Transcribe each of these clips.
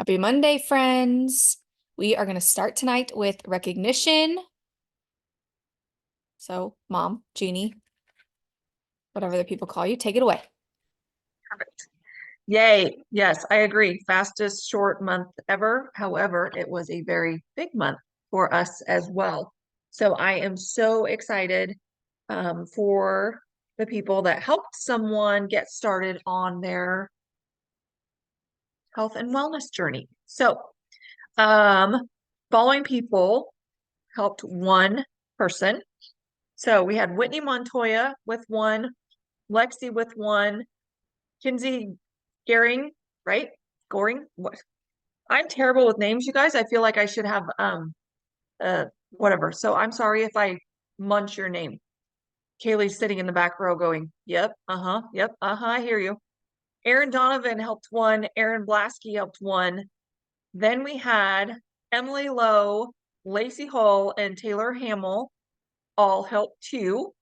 Happy Monday, friends. We are going to start tonight with recognition. So, Mom, Jeannie, whatever the people call you, take it away. Perfect. Yay. Yes, I agree. Fastest short month ever. However, it was a very big month for us as well. So I am so excited for the people that helped someone get started on their health and wellness journey. So um, following people helped one person. So we had Whitney Montoya with one, Lexi with one, Kinsey Gehring, right? Goring? What? I'm terrible with names, you guys. I feel like I should have whatever. So I'm sorry if I munch your name. Kaylee's sitting in the back row going, yep, yep, I hear you. Aaron Donovan helped one, Aaron Blasky helped one. Then we had Emily Lowe, Lacey Hall, and Taylor Hamill all helped two.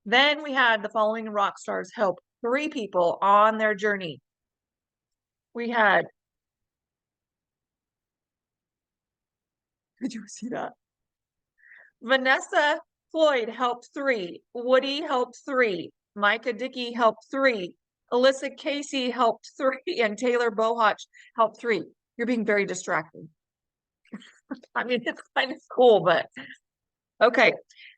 Then we had the following rock stars help three people on their journey. We had, did you see that? Vanessa Floyd helped three. Woody helped three. Micah Dickey helped three. Alyssa Casey helped three. And Taylor Bohach helped three. You're being very distracting. I mean, it's kind of cool, but okay.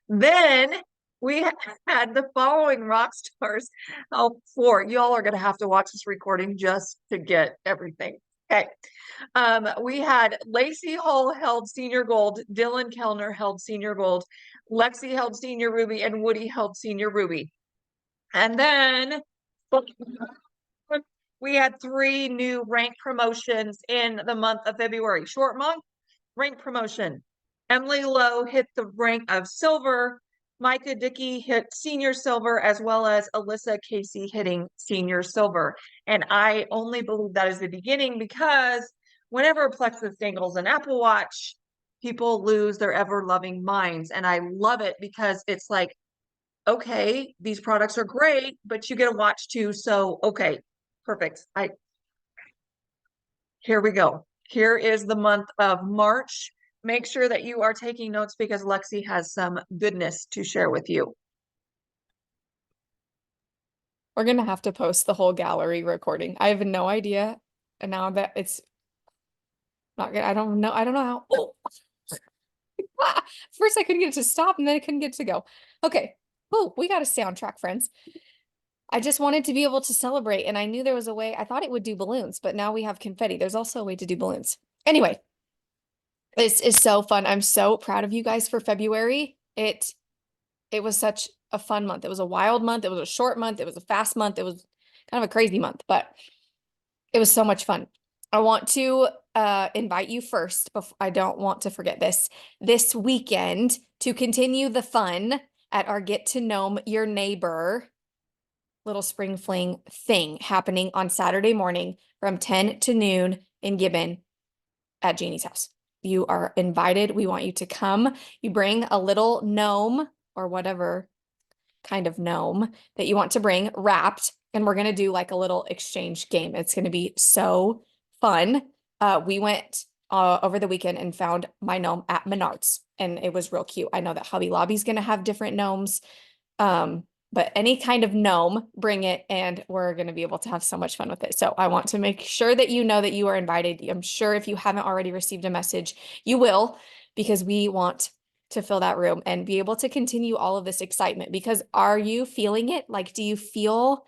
Then we had the following rock stars help four. Y'all are going to have to watch this recording just to get everything. Okay. We had Lacey Hull held senior gold, Dylan Kellner held senior gold, Lexi held senior ruby, and Woody held senior ruby. And then we had three new rank promotions in the month of February. Short month, rank promotion. Emily Lowe hit the rank of silver. Micah Dickey hit senior silver, as well as Alyssa Casey hitting senior silver. And I only believe that is the beginning because whenever Plexus dangles an Apple Watch, people lose their ever-loving minds. And I love it because it's like, okay, these products are great, but you get a watch too. So, okay, perfect. Here we go. Here is the month of March. Make sure that you are taking notes because Lexi has some goodness to share with you. We're going to have to post the whole gallery recording. I have no idea. And now that it's not good, I don't know. I don't know how. Oh. First, I couldn't get it to stop and then I couldn't get it to go. Okay. Oh, we got to stay on track, friends. I just wanted to be able to celebrate, and I knew there was a way. I thought it would do balloons, but now we have confetti. There's also a way to do balloons. Anyway, this is so fun. I'm so proud of you guys for February. It was such a fun month. It was a wild month. It was a short month. It was a fast month. It was kind of a crazy month, but it was so much fun. I want to invite you first, before I don't want to forget this weekend to continue the fun at our Get to Know Your Neighbor little spring fling thing happening on Saturday morning from 10 to noon in Gibbon at Jeannie's house. You are invited. We want you to come. You bring a little gnome or whatever kind of gnome that you want to bring wrapped, and we're going to do like a little exchange game. It's going to be so fun. We went over the weekend and found my gnome at Menards, and it was real cute. I know that Hobby Lobby's going to have different gnomes. But any kind of gnome, bring it, and we're going to be able to have so much fun with it. So I want to make sure that you know that you are invited. I'm sure if you haven't already received a message, you will, because we want to fill that room and be able to continue all of this excitement. Because are you feeling it? Like, do you feel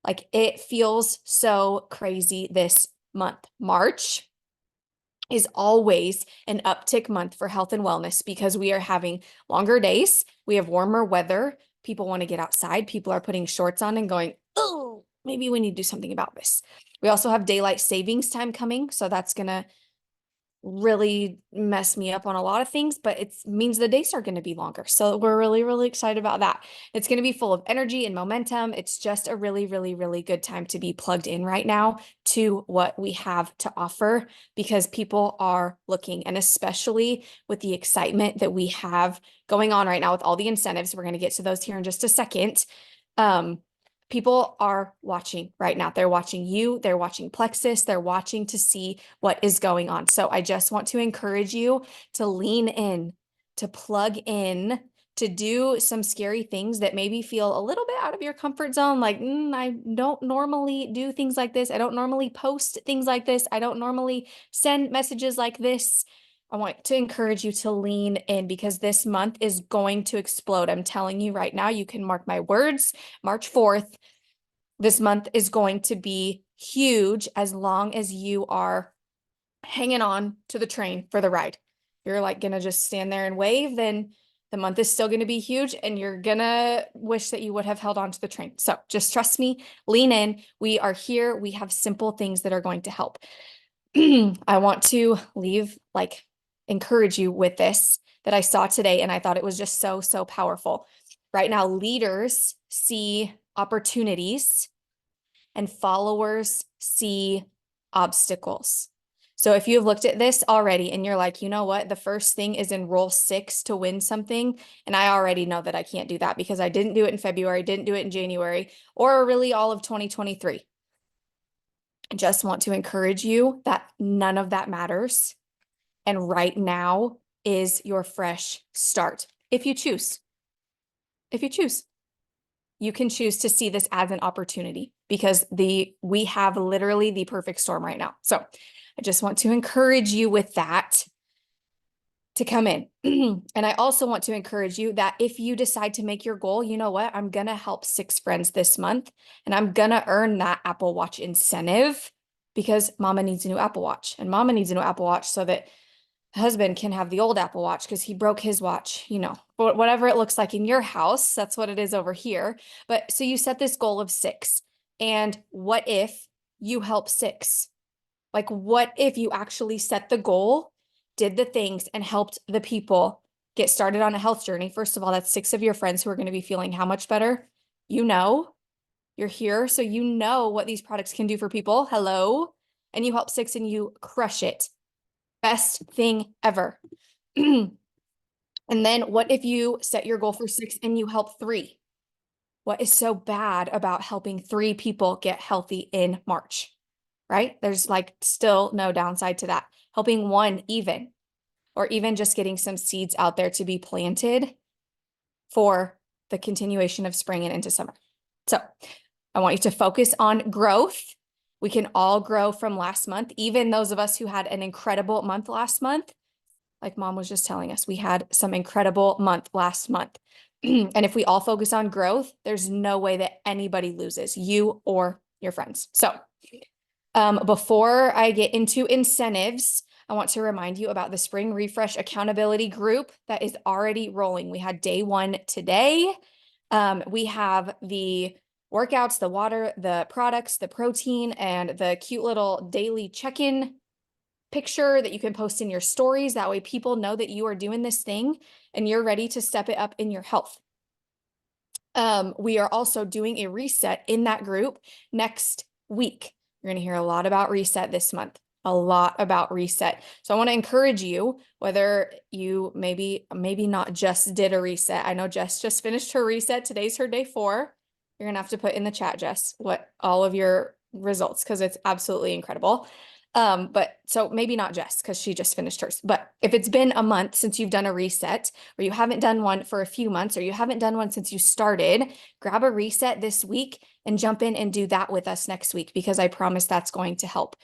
like it feels so crazy this month? March is always an uptick month for health and wellness because we are having longer days. We have warmer weather. People want to get outside. People are putting shorts on and going, oh, maybe we need to do something about this. We also have daylight savings time coming. So that's going to really mess me up on a lot of things, but it means the days are going to be longer. So we're really, really excited about that. It's going to be full of energy and momentum. It's just a really, really, really good time to be plugged in right now to what we have to offer because people are looking, and especially with the excitement that we have going on right now with all the incentives. We're going to get to those here in just a second. People are watching right now. They're watching you, they're watching Plexus, they're watching to see what is going on. So I just want to encourage you to lean in, to plug in, to do some scary things that maybe feel a little bit out of your comfort zone. Like, I don't normally do things like this. I don't normally post things like this. I don't normally send messages like this. I want to encourage you to lean in because this month is going to explode. I'm telling you right now, you can mark my words. March 4th, this month is going to be huge as long as you are hanging on to the train for the ride. You're like gonna just stand there and wave, then the month is still going to be huge and you're gonna wish that you would have held on to the train. So just trust me, lean in. We are here. We have simple things that are going to help. I want to encourage you with this that I saw today, and I thought it was just so, so powerful. Right now, leaders see opportunities and followers see obstacles. So if you've looked at this already and you're like, you know what, the first thing is enroll 6 to win something. And I already know that I can't do that because I didn't do it in February, didn't do it in January, or really all of 2023. I just want to encourage you that none of that matters. And right now is your fresh start. If you choose, you can choose to see this as an opportunity because we have literally the perfect storm right now. So I just want to encourage you with that to come in. And I also want to encourage you that if you decide to make your goal, you know what? I'm going to help 6 friends this month and I'm going to earn that Apple Watch incentive because mama needs a new Apple Watch and mama needs a new Apple Watch so that husband can have the old Apple Watch because he broke his watch, whatever it looks like in your house, that's what it is over here. But so you set this goal of 6. And what if you help 6? Like, what if you actually set the goal, did the things, and helped the people get started on a health journey? First of all, that's 6 of your friends who are going to be feeling how much better? You're here, so you know what these products can do for people. Hello. And you help 6 and you crush it. Best thing ever. And then what if you set your goal for 6 and you help 3? What is so bad about helping 3 people get healthy in March, right? There's still no downside to that. Helping 1 even, or even just getting some seeds out there to be planted for the continuation of spring and into summer. So I want you to focus on growth. We can all grow from last month, even those of us who had an incredible month last month. Like mom was just telling us, we had some incredible month last month. And if we all focus on growth, there's no way that anybody loses, you or your friends. So before I get into incentives, I want to remind you about the Spring Refresh Accountability Group that is already rolling. We had day 1 today. We have the workouts, the water, the products, the protein, and the cute little daily check-in picture that you can post in your stories. That way people know that you are doing this thing and you're ready to step it up in your health. We are also doing a reset in that group next week. You're going to hear a lot about reset this month, a lot about reset. So I want to encourage you, whether you maybe not just did a reset. I know Jess just finished her reset. Today's her day 4. You're going to have to put in the chat, Jess, what all of your results, because it's absolutely incredible. But so maybe not Jess, because she just finished hers. But if it's been a month since you've done a reset, or you haven't done one for a few months, or you haven't done one since you started, grab a reset this week and jump in and do that with us next week, because I promise that's going to help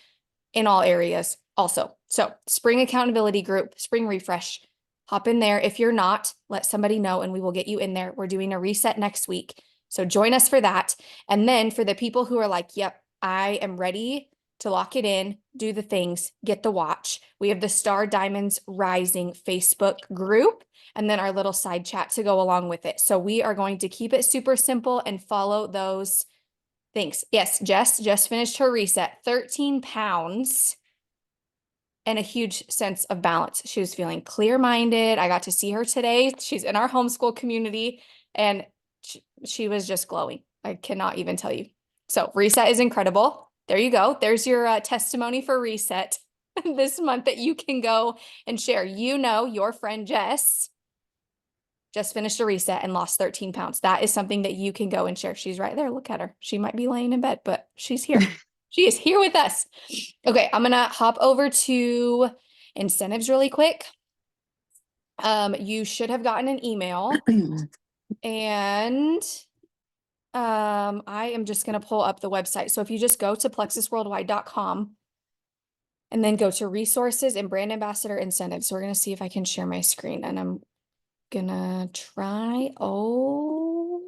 in all areas also. So spring accountability group, spring refresh, hop in there. If you're not, let somebody know and we will get you in there. We're doing a reset next week. So join us for that. And then for the people who are like, yep, I am ready to lock it in, do the things, get the watch. We have the Star Diamonds Rising Facebook group, and then our little side chat to go along with it. So we are going to keep it super simple and follow those things. Yes, Jess just finished her reset, 13 pounds and a huge sense of balance. She was feeling clear-minded. I got to see her today. She's in our homeschool community and she was just glowing. I cannot even tell you. So reset is incredible. There you go. There's your testimony for reset this month that you can go and share. Your friend Jess just finished a reset and lost 13 pounds. That is something that you can go and share. She's right there. Look at her. She might be laying in bed, but she's here. She is here with us. Okay, I'm gonna hop over to incentives really quick. You should have gotten an email and I am just gonna pull up the website. So if you just go to plexusworldwide.com and then go to resources and brand ambassador incentives. So we're gonna see if I can share my screen, and I'm gonna try. Oh,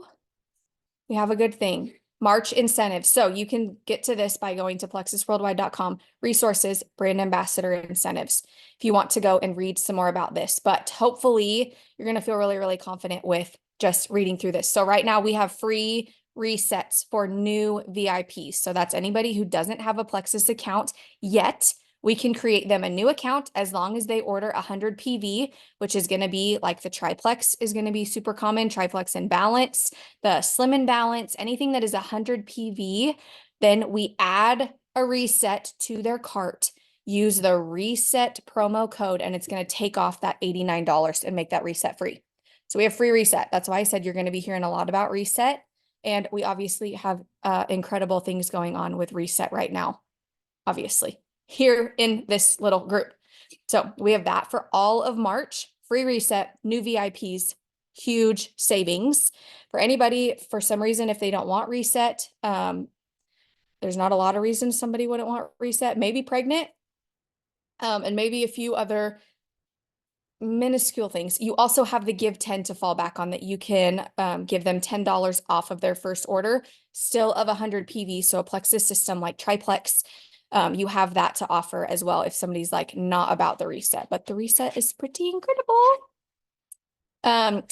we have a good thing. March incentives. So you can get to this by going to plexusworldwide.com, resources, brand ambassador incentives, if you want to go and read some more about this. But hopefully you're going to feel really, really confident with just reading through this. So right now we have free resets for new VIPs. So that's anybody who doesn't have a Plexus account yet. We can create them a new account as long as they order 100 PV, which is going to be like the triplex is going to be super common, triplex and balance, the slim and balance, anything that is 100 PV. Then we add a reset to their cart, use the reset promo code, and it's going to take off that $89 and make that reset free. So we have free reset. That's why I said you're going to be hearing a lot about reset. And we obviously have incredible things going on with reset right now, obviously, here in this little group. So we have that for all of March, free reset, new VIPs, huge savings. For anybody, for some reason, if they don't want reset, there's not a lot of reasons somebody wouldn't want reset, maybe pregnant, and maybe a few other minuscule things. You also have the give 10 to fall back on, that you can give them $10 off of their first order, still of 100 PV. So a Plexus system like triplex, you have that to offer as well if somebody's like not about the reset, but the reset is pretty incredible.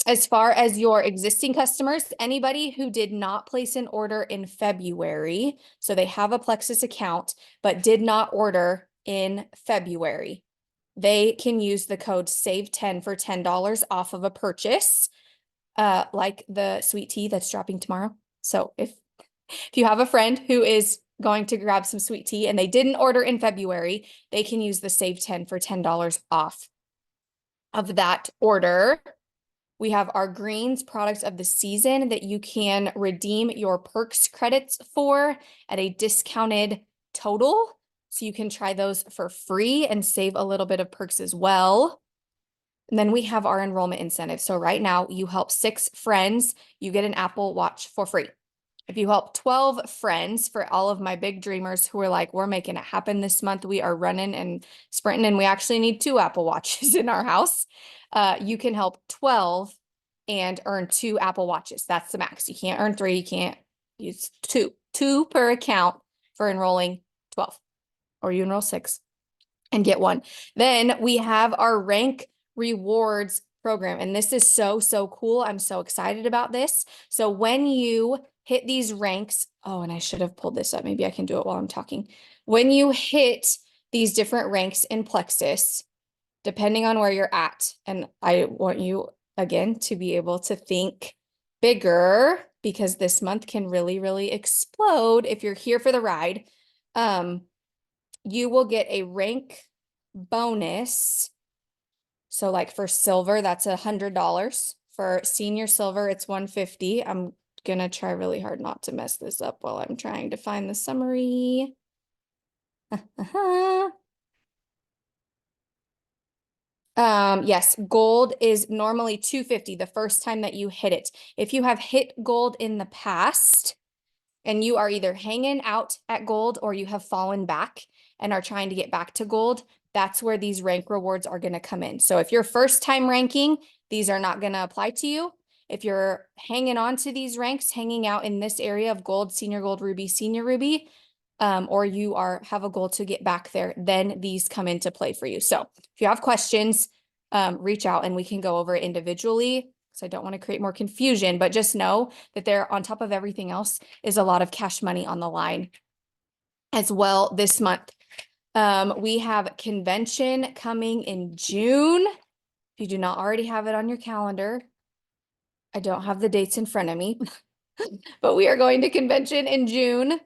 As far as your existing customers, anybody who did not place an order in February, so they have a Plexus account, but did not order in February, they can use the code SAVE10 for $10 off of a purchase, like the sweet tea that's dropping tomorrow. So if you have a friend who is going to grab some sweet tea and they didn't order in February, they can use the SAVE10 for $10 off of that order. We have our greens products of the season that you can redeem your perks credits for at a discounted total. So you can try those for free and save a little bit of perks as well. And then we have our enrollment incentive. So right now you help 6 friends, you get an Apple Watch for free. If you help 12 friends, for all of my big dreamers who are like, we're making it happen this month, we are running and sprinting, and we actually need 2 Apple Watches in our house. You can help 12 and earn 2 Apple Watches. That's the max. You can't earn 3. You can't use 2 per account for enrolling 12, or you enroll 6 and get 1. Then we have our rank rewards program. And this is so, so cool. I'm so excited about this. So when you hit these ranks, oh, and I should have pulled this up. Maybe I can do it while I'm talking. When you hit these different ranks in Plexus, depending on where you're at, and I want you again to be able to think bigger, because this month can really, really explode if you're here for the ride. You will get a rank bonus. So like for silver, that's $100. For senior silver, it's $150. I'm gonna try really hard not to mess this up while I'm trying to find the summary. Yes, gold is normally $250 the first time that you hit it. If you have hit gold in the past and you are either hanging out at gold or you have fallen back and are trying to get back to gold, that's where these rank rewards are going to come in. So if you're first time ranking, these are not going to apply to you. If you're hanging on to these ranks, hanging out in this area of gold, senior gold, ruby, senior ruby, or you have a goal to get back there, then these come into play for you. So if you have questions, reach out and we can go over it individually. So I don't want to create more confusion, but just know that there, on top of everything else, is a lot of cash money on the line as well this month. We have convention coming in June. If you do not already have it on your calendar, I don't have the dates in front of me, but we are going to convention in June.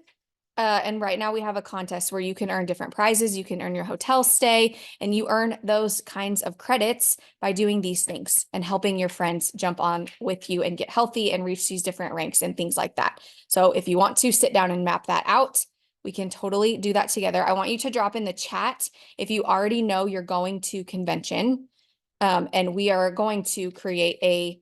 And right now we have a contest where you can earn different prizes. You can earn your hotel stay, and you earn those kinds of credits by doing these things and helping your friends jump on with you and get healthy and reach these different ranks and things like that. So if you want to sit down and map that out, we can totally do that together. I want you to drop in the chat if you already know you're going to convention. And we are going to create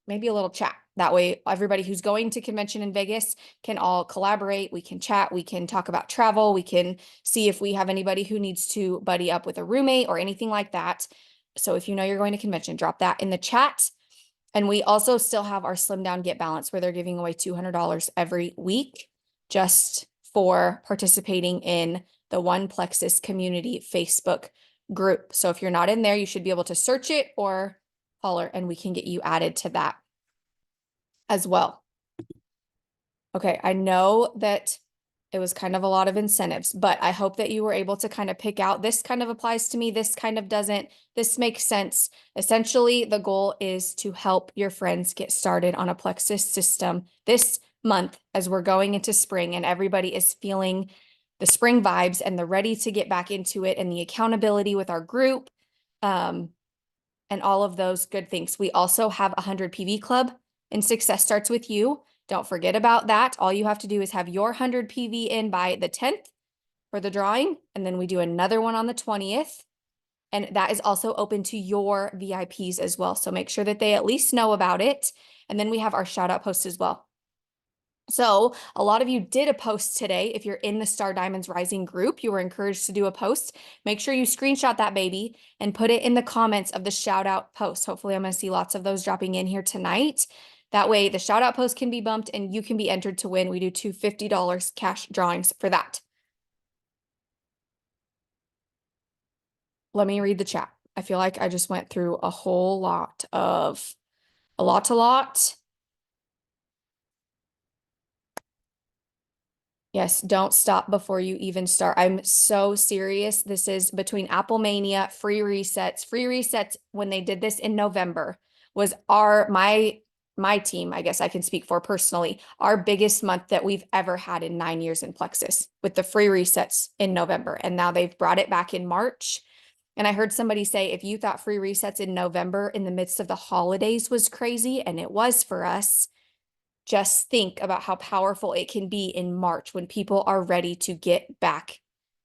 maybe a little chat. That way, everybody who's going to convention in Vegas can all collaborate. We can chat. We can talk about travel. We can see if we have anybody who needs to buddy up with a roommate or anything like that. So if you know you're going to convention, drop that in the chat. And we also still have our Slim Down Get Balance where they're giving away $200 every week just for participating in the One Plexus Community Facebook group. So if you're not in there, you should be able to search it or holler and we can get you added to that as well. Okay, I know that it was kind of a lot of incentives, but I hope that you were able to kind of pick out this kind of applies to me, this kind of doesn't, this makes sense. Essentially, the goal is to help your friends get started on a Plexus system this month as we're going into spring and everybody is feeling the spring vibes and they're ready to get back into it and the accountability with our group. And all of those good things. We also have 100 PV Club and Success Starts With You. Don't forget about that. All you have to do is have your 100 PV in by the 10th for the drawing. And then we do another one on the 20th. And that is also open to your VIPs as well. So make sure that they at least know about it. And then we have our shout out post as well. So a lot of you did a post today. If you're in the Star Diamonds Rising group, you were encouraged to do a post. Make sure you screenshot that baby and put it in the comments of the shout out post. Hopefully I'm going to see lots of those dropping in here tonight. That way the shout out post can be bumped and you can be entered to win. We do two $50 cash drawings for that. Let me read the chat. I feel like I just went through a whole lot of a lot. Yes, don't stop before you even start. I'm so serious. This is between Apple Mania, free resets. Free resets when they did this in November was my team, I guess I can speak for personally, our biggest month that we've ever had in 9 years in Plexus with the free resets in November. And now they've brought it back in March. And I heard somebody say, if you thought free resets in November in the midst of the holidays was crazy, and it was for us, just think about how powerful it can be in March when people are ready to get back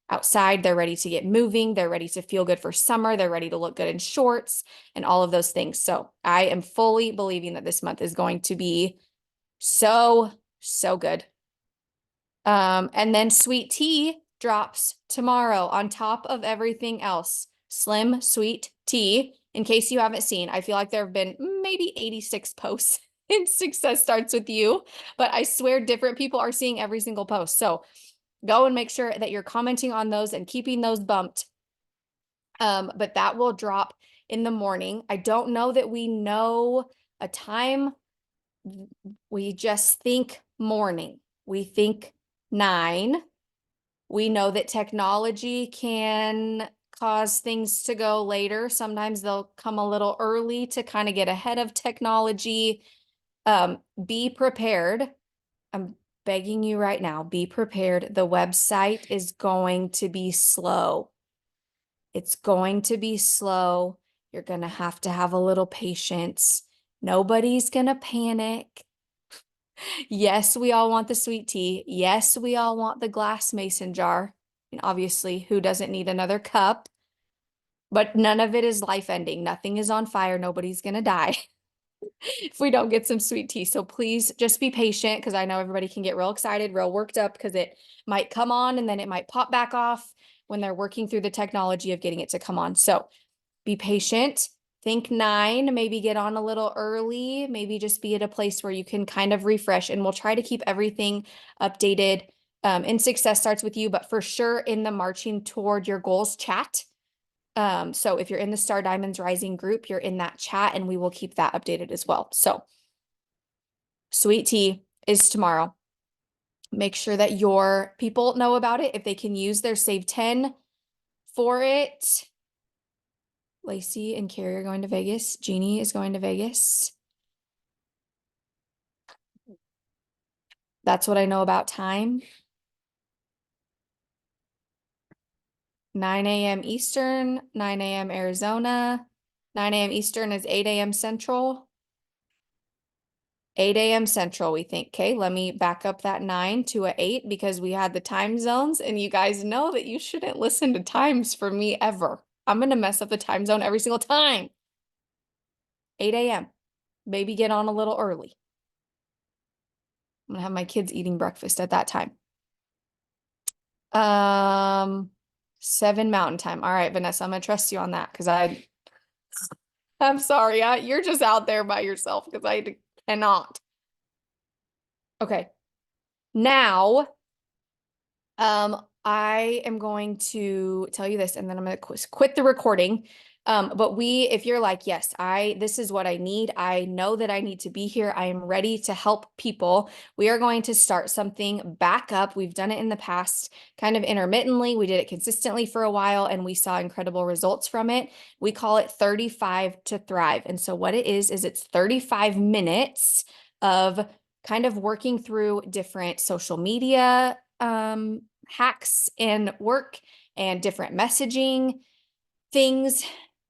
outside. They're ready to get moving. They're ready to feel good for summer. They're ready to look good in shorts and all of those things. So I am fully believing that this month is going to be so, so good. And then Sweet Tea drops tomorrow on top of everything else. Slim Sweet Tea. In case you haven't seen, I feel like there have been maybe 86 posts in Success Starts With You, but I swear different people are seeing every single post. So go and make sure that you're commenting on those and keeping those bumped. But that will drop in the morning. I don't know that we know a time. We just think morning. We think 9. We know that technology can cause things to go later. Sometimes they'll come a little early to kind of get ahead of technology. Be prepared. I'm begging you right now, be prepared. The website is going to be slow. It's going to be slow. You're going to have a little patience. Nobody's going to panic. Yes, we all want the sweet tea. Yes, we all want the glass mason jar. And obviously, who doesn't need another cup? But none of it is life ending. Nothing is on fire. Nobody's going to die if we don't get some sweet tea. So please just be patient because I know everybody can get real excited, real worked up because it might come on and then it might pop back off when they're working through the technology of getting it to come on. So be patient. Think 9, maybe get on a little early, maybe just be at a place where you can kind of refresh, and we'll try to keep everything updated. And Success Starts With You, but for sure in the Marching Toward Your Goals chat. So if you're in the Star Diamonds Rising group, you're in that chat and we will keep that updated as well. So sweet tea is tomorrow. Make sure that your people know about it. If they can use their save 10 for it. Lacey and Carrie are going to Vegas. Jeannie is going to Vegas. That's what I know about time. 9 a.m. Eastern, 9 a.m. Arizona. 9 a.m. Eastern is 8 a.m. Central. 8 a.m. Central, we think. Okay, let me back up that 9 to a 8 because we had the time zones, and you guys know that you shouldn't listen to times for me ever. I'm gonna mess up the time zone every single time. 8 a.m. Maybe get on a little early. I'm gonna have my kids eating breakfast at that time. 7 Mountain Time. All right, Vanessa, I'm gonna trust you on that because I'm sorry, you're just out there by yourself because I cannot. Okay. Now, I am going to tell you this and then I'm going to quit the recording. But if you're like, yes, this is what I need. I know that I need to be here. I am ready to help people. We are going to start something back up. We've done it in the past, kind of intermittently. We did it consistently for a while and we saw incredible results from it. We call it 35 to Thrive. And so what it is it's 35 minutes of kind of working through different social media hacks and work and different messaging things.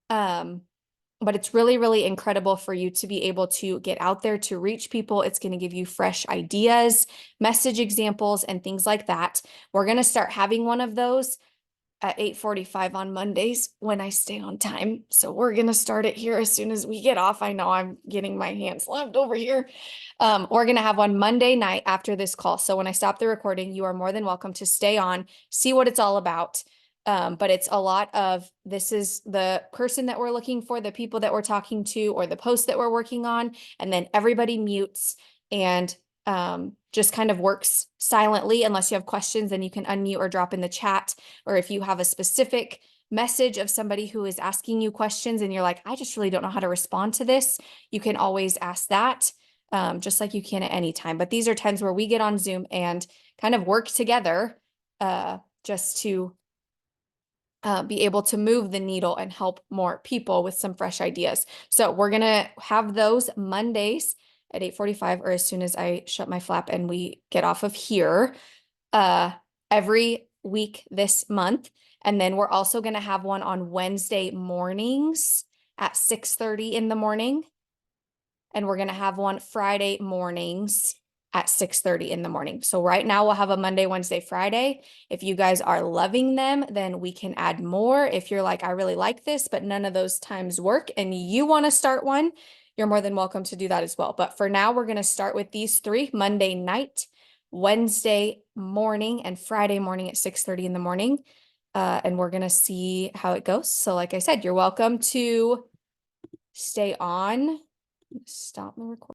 But it's really, really incredible for you to be able to get out there to reach people. It's going to give you fresh ideas, message examples, and things like that. We're going to start having one of those at 8:45 on Mondays when I stay on time. So we're going to start it here as soon as we get off. I know I'm getting my hands slapped over here. We're going to have one Monday night after this call. So when I stop the recording, you are more than welcome to stay on, see what it's all about. But it's a lot of, this is the person that we're looking for, the people that we're talking to, or the post that we're working on. And then everybody mutes and just kind of works silently. Unless you have questions, then you can unmute or drop in the chat. Or if you have a specific message of somebody who is asking you questions and you're like, I just really don't know how to respond to this, you can always ask that, just like you can at any time. But these are times where we get on Zoom and kind of work together just to be able to move the needle and help more people with some fresh ideas. So we're going to have those Mondays at 8:45 or as soon as I shut my flap and we get off of here every week this month. And then we're also going to have one on Wednesday mornings at 6:30 in the morning. And we're going to have one Friday mornings at 6:30 in the morning. So right now we'll have a Monday, Wednesday, Friday. If you guys are loving them, then we can add more. If you're like, I really like this, but none of those times work and you want to start one, you're more than welcome to do that as well. But for now, we're going to start with these 3: Monday night, Wednesday morning, and Friday morning at 6:30 in the morning. And we're going to see how it goes. So like I said, you're welcome to stay on. Stop the recording.